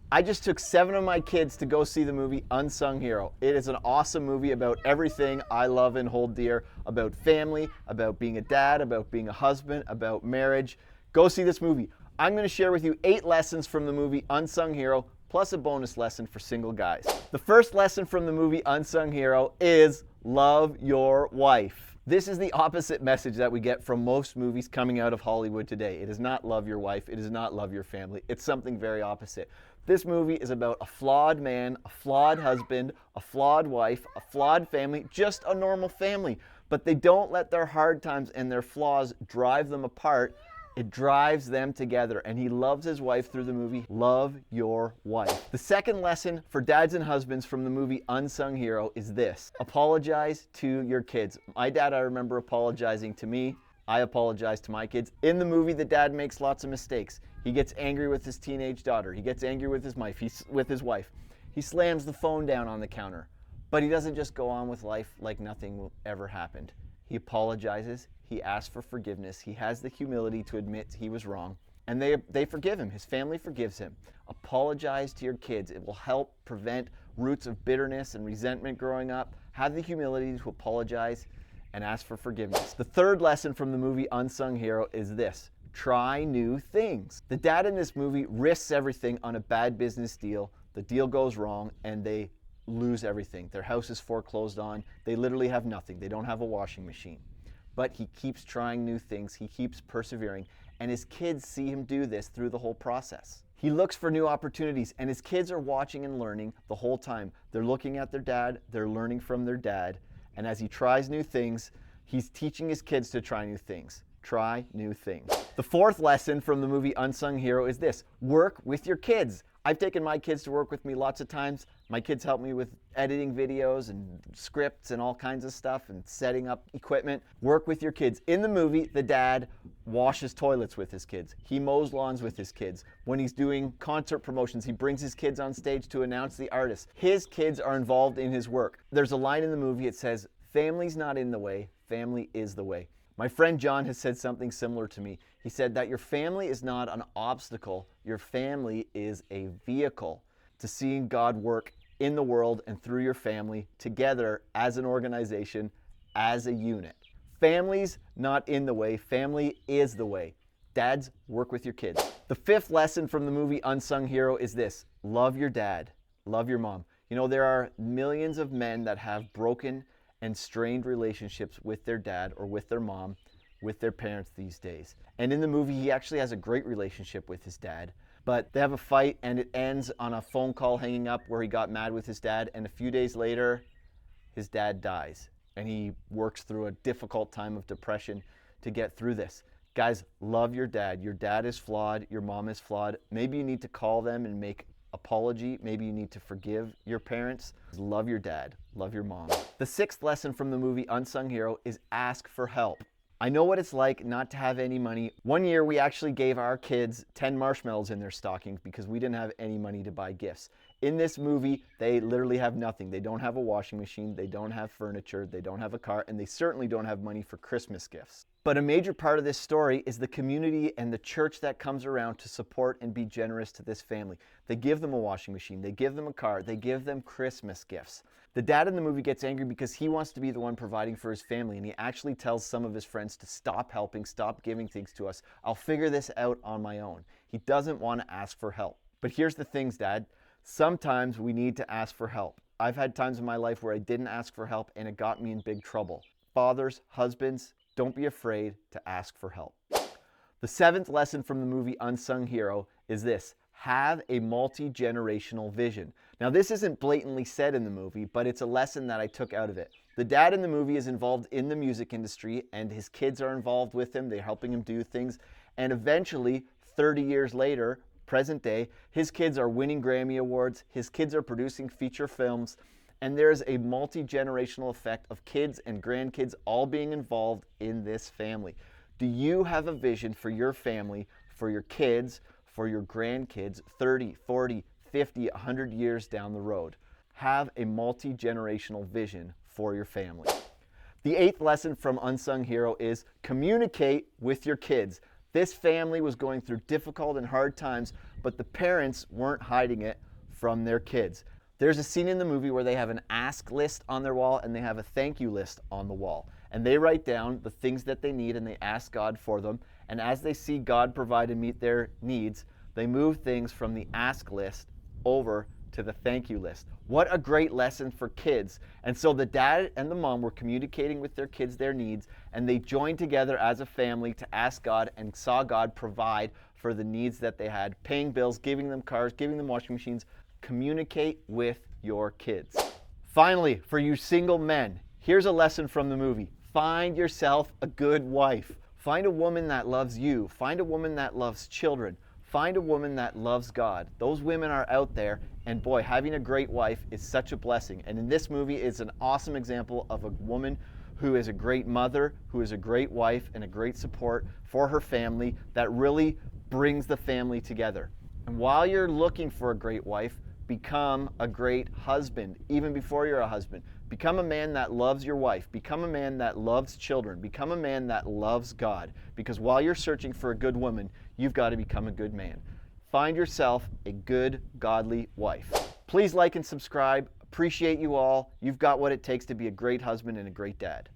I just took 7 of my kids to go see the movie Unsung Hero. It is an awesome movie about everything I love and hold dear, about family, about being a dad, about being a husband, about marriage. Go see this movie. I'm going to share with you 8 lessons from the movie Unsung Hero, plus a bonus lesson for single guys. The first lesson from the movie Unsung Hero is love your wife. This is the opposite message that we get from most movies coming out of Hollywood today. It is not love your wife. It is not love your family. It's something very opposite. This movie is about a flawed man, a flawed husband, a flawed wife, a flawed family, just a normal family. But they don't let their hard times and their flaws drive them apart. It drives them together, and he loves his wife through the movie. Love your wife. The second lesson for dads and husbands from the movie Unsung Hero is this: apologize to your kids. My dad, I remember apologizing to me. I apologize to my kids. In the movie, the dad makes lots of mistakes. He gets angry with his teenage daughter. He gets angry with his wife. He slams the phone down on the counter. But he doesn't just go on with life like nothing ever happened. He apologizes. He asks for forgiveness. He has the humility to admit he was wrong. And they forgive him. His family forgives him. Apologize to your kids. It will help prevent roots of bitterness and resentment growing up. Have the humility to apologize and ask for forgiveness. The third lesson from the movie Unsung Hero is this: try new things. The dad in this movie risks everything on a bad business deal. The deal goes wrong and they lose everything. Their house is foreclosed on. They literally have nothing. They don't have a washing machine. But he keeps trying new things. He keeps persevering. And his kids see him do this through the whole process. He looks for new opportunities, and his kids are watching and learning the whole time. They're looking at their dad. They're learning from their dad. And as he tries new things, he's teaching his kids to try new things. Try new things. The fourth lesson from the movie Unsung Hero is this: work with your kids. I've taken my kids to work with me lots of times. My kids help me with editing videos and scripts and all kinds of stuff and setting up equipment. Work with your kids. In the movie, the dad washes toilets with his kids. He mows lawns with his kids. When he's doing concert promotions, he brings his kids on stage to announce the artist. His kids are involved in his work. There's a line in the movie, it says, "Family's not in the way, family is the way." My friend John has said something similar to me. He said that your family is not an obstacle, your family is a vehicle to seeing God work in the world and through your family together as an organization, as a unit. Family's not in the way, family is the way. Dads, work with your kids. The fifth lesson from the movie Unsung Hero is this: love your dad, love your mom. You know, there are millions of men that have broken and strained relationships with their dad or with their mom, with their parents these days. And in the movie, he actually has a great relationship with his dad, but they have a fight and it ends on a phone call hanging up where he got mad with his dad, and a few days later, his dad dies. And he works through a difficult time of depression to get through this. Guys, love your dad. Your dad is flawed. Your mom is flawed. Maybe you need to call them and make apology. Maybe you need to forgive your parents. Love your dad. Love your mom. The sixth lesson from the movie Unsung Hero is ask for help. I know what it's like not to have any money. One year we actually gave our kids 10 marshmallows in their stockings because we didn't have any money to buy gifts. In this movie, they literally have nothing. They don't have a washing machine, they don't have furniture, they don't have a car, and they certainly don't have money for Christmas gifts. But a major part of this story is the community and the church that comes around to support and be generous to this family. They give them a washing machine, they give them a car, they give them Christmas gifts. The dad in the movie gets angry because he wants to be the one providing for his family, and he actually tells some of his friends to stop helping, stop giving things to us. I'll figure this out on my own. He doesn't want to ask for help. But here's the things, Dad. Sometimes we need to ask for help. I've had times in my life where I didn't ask for help and it got me in big trouble. Fathers, husbands, don't be afraid to ask for help. The seventh lesson from the movie Unsung Hero is this: have a multi-generational vision. Now, this isn't blatantly said in the movie, but it's a lesson that I took out of it. The dad in the movie is involved in the music industry, and his kids are involved with him. They're helping him do things. And eventually, 30 years later, present day, his kids are winning Grammy Awards. His kids are producing feature films. And there's a multi-generational effect of kids and grandkids all being involved in this family. Do you have a vision for your family, for your kids, for your grandkids 30, 40, 50, 100 years down the road? Have a multi-generational vision for your family. The eighth lesson from Unsung Hero is communicate with your kids. This family was going through difficult and hard times, but the parents weren't hiding it from their kids. There's a scene in the movie where they have an ask list on their wall and they have a thank you list on the wall. And they write down the things that they need and they ask God for them. And as they see God provide and meet their needs, they move things from the ask list over to the thank you list. What a great lesson for kids. And so the dad and the mom were communicating with their kids their needs, and they joined together as a family to ask God and saw God provide for the needs that they had, paying bills, giving them cars, giving them washing machines. Communicate with your kids. Finally, for you single men, here's a lesson from the movie. Find yourself a good wife. Find a woman that loves you. Find a woman that loves children. Find a woman that loves God. Those women are out there, and boy, having a great wife is such a blessing. And in this movie is an awesome example of a woman who is a great mother, who is a great wife, and a great support for her family that really brings the family together. And while you're looking for a great wife, become a great husband, even before you're a husband. Become a man that loves your wife. Become a man that loves children. Become a man that loves God. Because while you're searching for a good woman, you've got to become a good man. Find yourself a good, godly wife. Please like and subscribe. Appreciate you all. You've got what it takes to be a great husband and a great dad.